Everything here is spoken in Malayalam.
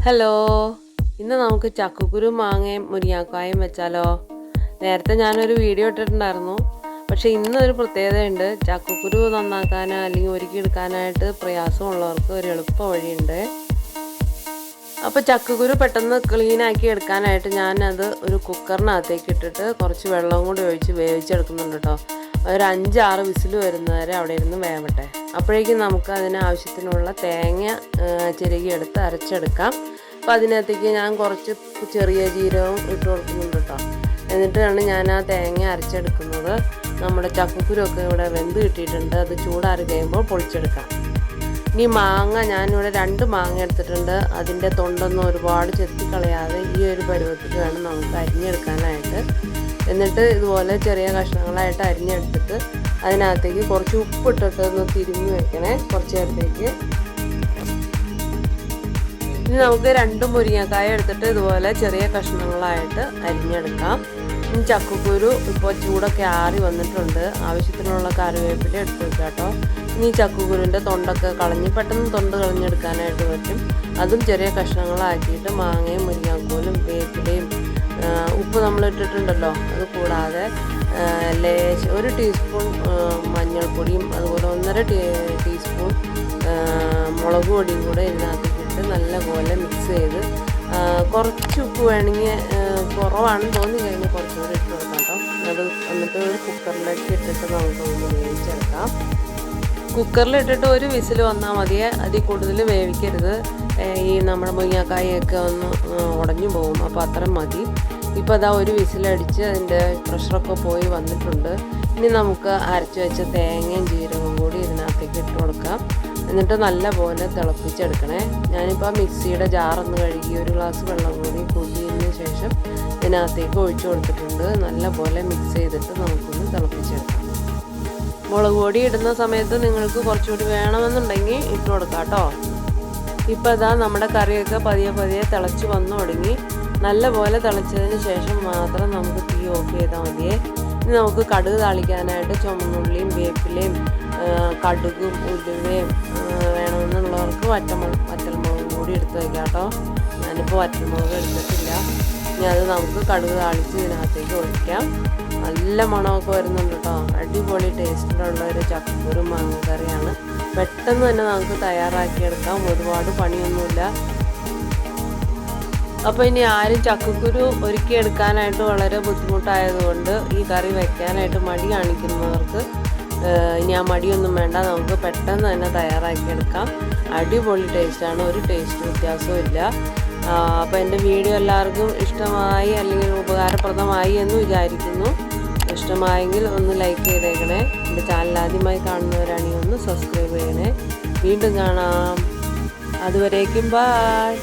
ഹലോ, ഇന്ന് നമുക്ക് ചക്കക്കുരു മാങ്ങയും മുരിങ്ങാക്കായും വെച്ചാലോ. നേരത്തെ ഞാനൊരു വീഡിയോ ഇട്ടിട്ടുണ്ടായിരുന്നു. പക്ഷേ ഇന്നൊരു പ്രത്യേകതയുണ്ട്. ചക്കക്കുരു നന്നാക്കാനോ അല്ലെങ്കിൽ ഒരുക്കിയെടുക്കാനായിട്ട് പ്രയാസമുള്ളവർക്ക് ഒരു എളുപ്പ വഴിയുണ്ട്. അപ്പോൾ ചക്കക്കുരു പെട്ടെന്ന് ക്ലീനാക്കി എടുക്കാനായിട്ട് ഞാനത് ഒരു കുക്കറിനകത്തേക്ക് ഇട്ടിട്ട് കുറച്ച് വെള്ളം കൂടി ഒഴിച്ച് വേവിച്ചെടുക്കുന്നുണ്ട് കേട്ടോ. ഒരു 5-6 വിസിൽ വരുന്നവരെ അവിടെ ഇരുന്ന് വേവട്ടെ. അപ്പോഴേക്കും നമുക്ക് അതിന് ആവശ്യത്തിനുള്ള തേങ്ങ ചിരകിയെടുത്ത് അരച്ചെടുക്കാം. അപ്പോൾ അതിനകത്തേക്ക് ഞാൻ കുറച്ച് ചെറിയ ജീരകവും ഇട്ട് കൊടുക്കുന്നുണ്ട് കേട്ടോ. എന്നിട്ടാണ് ഞാൻ ആ തേങ്ങ അരച്ചെടുക്കുന്നത്. നമ്മുടെ ചക്കക്കുരുവൊക്കെ ഇവിടെ വെന്ത് കിട്ടിയിട്ടുണ്ട്. അത് ചൂടാറി കഴിയുമ്പോൾ പൊളിച്ചെടുക്കാം. ഇനി മാങ്ങ ഞാനിവിടെ 2 മാങ്ങ എടുത്തിട്ടുണ്ട്. അതിൻ്റെ തൊണ്ടൊന്നും ഒരുപാട് ചെത്തിക്കളയാതെ ഈ ഒരു പരുവത്തിൽ വേണം നമുക്ക് അരിഞ്ഞെടുക്കാനായിട്ട്. എന്നിട്ട് ഇതുപോലെ ചെറിയ കഷ്ണങ്ങളായിട്ട് അരിഞ്ഞെടുത്തിട്ട് അതിനകത്തേക്ക് കുറച്ച് ഉപ്പിട്ടിട്ട് ഒന്ന് തിരുമ്മി വെക്കണേ കുറച്ച് നേരത്തേക്ക്. ഇനി നമുക്ക് 2 മുരിങ്ങക്കായ എടുത്തിട്ട് ഇതുപോലെ ചെറിയ കഷ്ണങ്ങളായിട്ട് അരിഞ്ഞെടുക്കാം. ഇനി ചക്കക്കുരു ഇപ്പോൾ ചൂടൊക്കെ ആറി വന്നിട്ടുണ്ട്. ആവശ്യത്തിനുള്ള കറിവേപ്പില എടുത്ത് വെക്കാം കേട്ടോ. ഇനി ചക്കക്കുരുവിൻ്റെ തൊണ്ടൊക്കെ കളഞ്ഞ് പെട്ടെന്ന് തൊണ്ട് കളഞ്ഞെടുക്കാനായിട്ട് പറ്റും. അതും ചെറിയ കഷ്ണങ്ങളാക്കിയിട്ട് മാങ്ങയും മുരിങ്ങാക്കോലും വേപ്പിലയും ഉപ്പ് നമ്മൾ ഇട്ടിട്ടുണ്ടല്ലോ, അത് കൂടാതെ ലേശം 1 ടീസ്പൂൺ മഞ്ഞൾപ്പൊടിയും അതുപോലെ 1.5 ടീസ്പൂൺ മുളക് പൊടിയും കൂടെ ഇതിനകത്തേക്ക് ഇട്ട് നല്ലപോലെ മിക്സ് ചെയ്ത് കുറച്ച് ഉപ്പ് വേണമെങ്കിൽ കുറവാണെന്ന് തോന്നി കഴിഞ്ഞാൽ കുറച്ചുകൂടി ഇട്ട് കൊടുക്കാം കേട്ടോ. അത് എന്നിട്ട് ഒരു കുക്കറിലേക്ക് ഇട്ടിട്ട് നമുക്കൊന്ന് വേവിച്ചെടുക്കാം. കുക്കറിലിട്ടിട്ട് 1 വിസിൽ വന്നാൽ മതിയെ, അതിൽ കൂടുതൽ വേവിക്കരുത്. ഈ നമ്മുടെ മുരിങ്ങാക്കായൊക്കെ ഒന്ന് ഉടഞ്ഞു പോകും. അപ്പോൾ അത്രയും മതി. ഇപ്പോൾ അതാ 1 വിസിലടിച്ച് അതിൻ്റെ പ്രഷറൊക്കെ പോയി വന്നിട്ടുണ്ട്. ഇനി നമുക്ക് അരച്ച് വെച്ച തേങ്ങയും ജീരകവും കൂടി ഇതിനകത്തേക്ക് ഇട്ട് കൊടുക്കാം. എന്നിട്ട് നല്ലപോലെ തിളപ്പിച്ചെടുക്കണേ. ഞാനിപ്പോൾ മിക്സിയുടെ ജാറൊന്ന് കഴുകി 1 ഗ്ലാസ് വെള്ളം കൂടി കൂട്ടിയതിന് ശേഷം ഇതിനകത്തേക്ക് ഒഴിച്ചു കൊടുത്തിട്ടുണ്ട്. നല്ലപോലെ മിക്സ് ചെയ്തിട്ട് നമുക്കൊന്ന് തിളപ്പിച്ചെടുക്കാം. മുളക് പൊടി ഇടുന്ന സമയത്ത് നിങ്ങൾക്ക് കുറച്ചുകൂടി വേണമെന്നുണ്ടെങ്കിൽ ഇട്ട് കൊടുക്കാം കേട്ടോ. ഇപ്പോൾ ഇതാ നമ്മുടെ കറിയൊക്കെ പതിയെ തിളച്ച് വന്നു തുടങ്ങി. നല്ലപോലെ തിളച്ചതിന് ശേഷം മാത്രം നമുക്ക് തീ ഓഫ് ചെയ്താൽ മതിയേ. ഇനി നമുക്ക് കടുക് താളിക്കാനായിട്ട് ചുമന്നുള്ളിയും വേപ്പിലയും കടുകും ഉലുവയും വേണമെന്നുള്ളവർക്ക് വറ്റൽമുളകും കൂടി എടുത്ത് വയ്ക്കാം കേട്ടോ. ഞാനിപ്പോൾ വറ്റൽമുളക് എടുത്തിട്ടില്ല. ഇനി അത് നമുക്ക് കടുക് താളിച്ച് ഇതിനകത്തേക്ക് ഒഴിക്കാം. നല്ല മണമൊക്കെ വരുന്നുണ്ട് കേട്ടോ. അടിപൊളി ടേസ്റ്റിലുള്ള ഒരു ചക്കക്കുരു മാങ്ങ കറിയാണ്. പെട്ടെന്ന് തന്നെ നമുക്ക് തയ്യാറാക്കിയെടുക്കാം. ഒരുപാട് പണിയൊന്നുമില്ല. അപ്പോൾ ഇനി ആരും ചക്കക്കുരു ഒരുക്കിയെടുക്കാനായിട്ട് വളരെ ബുദ്ധിമുട്ടായതുകൊണ്ട് ഈ കറി വെക്കാനായിട്ട് മടി കാണിക്കുന്നവർക്ക് ഇനി ആ മടിയൊന്നും വേണ്ട. നമുക്ക് പെട്ടെന്ന് തന്നെ തയ്യാറാക്കിയെടുക്കാം. അടിപൊളി ടേസ്റ്റാണ്. ഒരു ടേസ്റ്റ് വ്യത്യാസവും ഇല്ല. അപ്പോൾ എൻ്റെ വീഡിയോ എല്ലാവർക്കും ഇഷ്ടമായി അല്ലെങ്കിൽ ഉപകാരപ്രദമായി എന്ന് വിചാരിക്കുന്നു. ഇഷ്ടമായെങ്കിൽ ഒന്ന് ലൈക്ക് ചെയ്തേക്കണേ. എൻ്റെ ചാനൽ ആദ്യമായി കാണുന്നവരാണെങ്കിൽ ഒന്ന് സബ്സ്ക്രൈബ് ചെയ്യണേ. വീണ്ടും കാണാം. അതുവരേക്കും ബൈ.